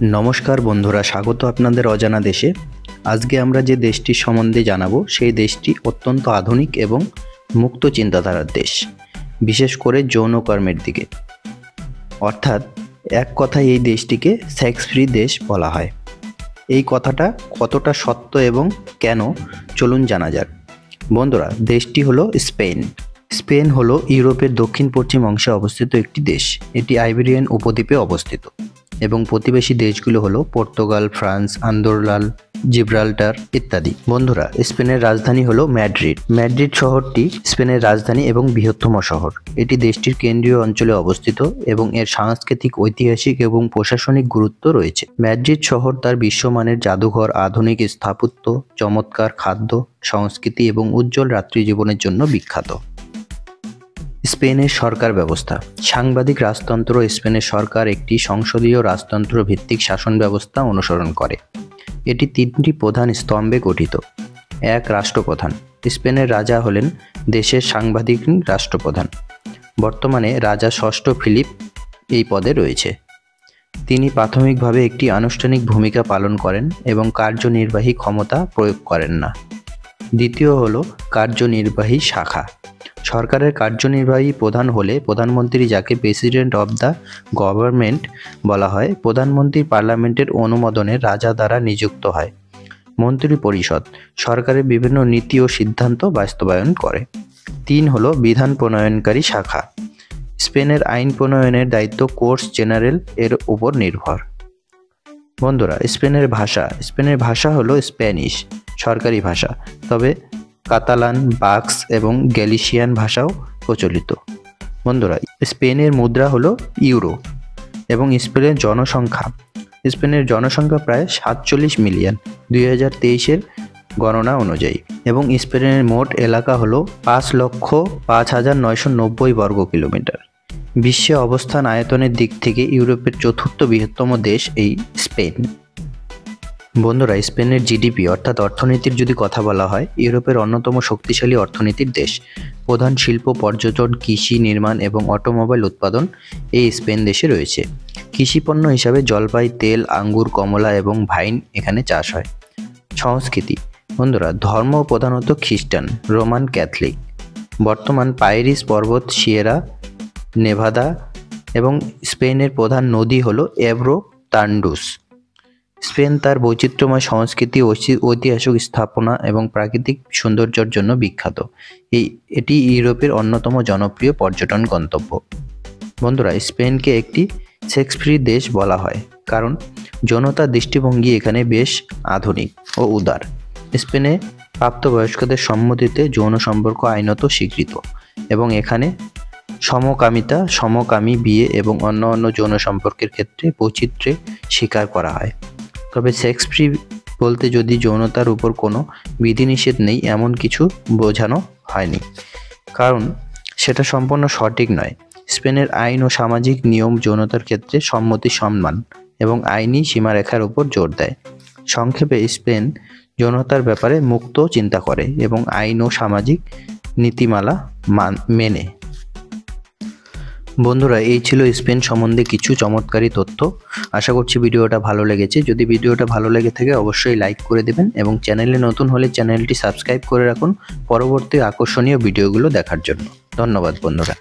নমস্কার বন্ধুরা, স্বাগত আপনাদের অজানা দেশে। আজকে আমরা যে দেশটির সম্বন্ধে জানাবো সেই দেশটি অত্যন্ত আধুনিক এবং মুক্ত চিন্তাধারার দেশ, বিশেষ করে যৌনকর্মের দিকে। অর্থাৎ এক কথায় এই দেশটিকে সেক্স ফ্রি দেশ বলা হয়। এই কথাটা কতটা সত্য এবং কেন, চলুন জানা যাক। বন্ধুরা, দেশটি হলো স্পেন। স্পেন হলো ইউরোপের দক্ষিণ পশ্চিম অংশে অবস্থিত একটি দেশ। এটি আইবেরিয়ান উপদ্বীপে অবস্থিত এবং প্রতিবেশী দেশগুলো হলো পর্তুগাল, ফ্রান্স, আন্দোলান, জিব্রাল্টার ইত্যাদি। বন্ধুরা, স্পেনের রাজধানী হলো ম্যাড্রিড। ম্যাড্রিড শহরটি স্পেনের রাজধানী এবং বৃহত্তম শহর। এটি দেশটির কেন্দ্রীয় অঞ্চলে অবস্থিত এবং এর সাংস্কৃতিক, ঐতিহাসিক এবং প্রশাসনিক গুরুত্ব রয়েছে। ম্যাড্রিড শহর তার বিশ্বমানের জাদুঘর, আধুনিক স্থাপত্য, চমৎকার খাদ্য, সংস্কৃতি এবং উজ্জ্বল রাত্রি জীবনের জন্য বিখ্যাত। স্পেনের সরকার ব্যবস্থা। সাংবিধানিক রাজতন্ত্র। স্পেনের সরকার একটি সংসদীয় রাজতন্ত্র ভিত্তিক শাসন ব্যবস্থা অনুসরণ করে। এটি তিনটি প্রধান স্তম্ভে গঠিত। এক, রাষ্ট্রপ্রধান। স্পেনের রাজা হলেন দেশের সাংবিধানিক রাষ্ট্রপ্রধান। বর্তমানে রাজা ষষ্ঠ ফিলিপ এই পদে রয়েছে। তিনি প্রাথমিকভাবে একটি আনুষ্ঠানিক ভূমিকা পালন করেন এবং কার্যনির্বাহী ক্ষমতা প্রয়োগ করেন না। দ্বিতীয় হলো কার্যনির্বাহী শাখা। সরকারের কার্যনির্বাহী প্রধান হলে প্রধানমন্ত্রী, যাকে প্রেসিডেন্ট অব দ্য গভর্নমেন্ট বলা হয়। প্রধানমন্ত্রী পার্লামেন্টের অনুমোদনে রাজা দ্বারা নিযুক্ত হয়। মন্ত্রী পরিষদ সরকারের বিভিন্ন নীতি ও সিদ্ধান্ত বাস্তবায়ন করে। তিন হলো বিধান প্রণয়নকারী শাখা। স্পেনের আইন প্রণয়নের দায়িত্ব কোর্টস জেনারেল এর উপর নির্ভর। বন্ধুরা, স্পেনের ভাষা হলো স্প্যানিশ সরকারি ভাষা, তবে কাতালান, বাস্ক এবং গ্যালিশিয়ান ভাষাও প্রচলিত। বন্ধুরা, স্পেনের মুদ্রা হলো ইউরো এবং স্পেনের জনসংখ্যা প্রায় 47 মিলিয়ন 2023-এর গণনা অনুযায়ী এবং স্পেনের মোট এলাকা হলো 5,05,990 বর্গ কিলোমিটার। বিশ্বে অবস্থান আয়তনের দিক থেকে ইউরোপের চতুর্থ বৃহত্তম দেশ এই স্পেন। বন্ধুরা, স্পেনের জিডিপি অর্থাৎ অর্থনীতির যদি কথা বলা হয়, ইউরোপের অন্যতম শক্তিশালী অর্থনীতির দেশ। প্রধান শিল্প পর্যটন, কৃষি, নির্মাণ এবং অটোমোবাইল উৎপাদন এই স্পেন দেশে রয়েছে। কৃষিপণ্য হিসাবে জলপাই, তেল, আঙ্গুর, কমলা এবং ভাইন এখানে চাষ হয়। সংস্কৃতি। বন্ধুরা, ধর্ম প্রধানত খ্রিস্টান, রোমান ক্যাথলিক। বর্তমান পাইরিস পর্বত, সিয়েরা নেভাদা এবং স্পেনের প্রধান নদী হলো এব্রো, তান্ডুস। স্পেন তার বৈচিত্র্যময় সংস্কৃতি, ঐতিহাসিক স্থাপনা এবং প্রাকৃতিক সৌন্দর্যের জন্য বিখ্যাত। এটি ইউরোপের অন্যতম জনপ্রিয় পর্যটন গন্তব্য। বন্ধুরা, স্পেনকে একটি সেক্স ফ্রি দেশ বলা হয় কারণ যৌনতার দৃষ্টিভঙ্গি এখানে বেশ আধুনিক ও উদার। স্পেনে প্রাপ্তবয়স্কদের সম্মতিতে যৌন সম্পর্ক আইনত স্বীকৃত এবং এখানে সমকামিতা, সমকামী বিয়ে এবং অন্যান্য যৌন সম্পর্কের ক্ষেত্রে বৈচিত্র্যে স্বীকার করা হয়। তবে সেক্স ফ্রি বলতে যদি যৌনতার উপর কোনো বিধিনিষেধ নেই এমন কিছু বোঝানো হয়নি, কারণ সেটা সম্পূর্ণ সঠিক নয়। স্পেনের আইন ও সামাজিক নিয়ম যৌনতার ক্ষেত্রে সম্মতি, সম্মান এবং আইনি সীমারেখার উপর জোর দেয়। সংক্ষেপে, স্পেন যৌনতার ব্যাপারে মুক্ত চিন্তা করে এবং আইন ও সামাজিক নীতিমালা মেনে। বন্ধুরা, এই ছিল স্পেন সম্বন্ধে কিছু চমৎকারী তথ্য। আশা করছি ভিডিওটা ভালো লেগেছে। যদি ভিডিওটা ভালো লেগে থাকে অবশ্যই লাইক করে দেবেন এবং চ্যানেলে নতুন হলে চ্যানেলটি সাবস্ক্রাইব করে রাখুন পরবর্তী আকর্ষণীয় ভিডিওগুলো দেখার জন্য। ধন্যবাদ বন্ধুরা।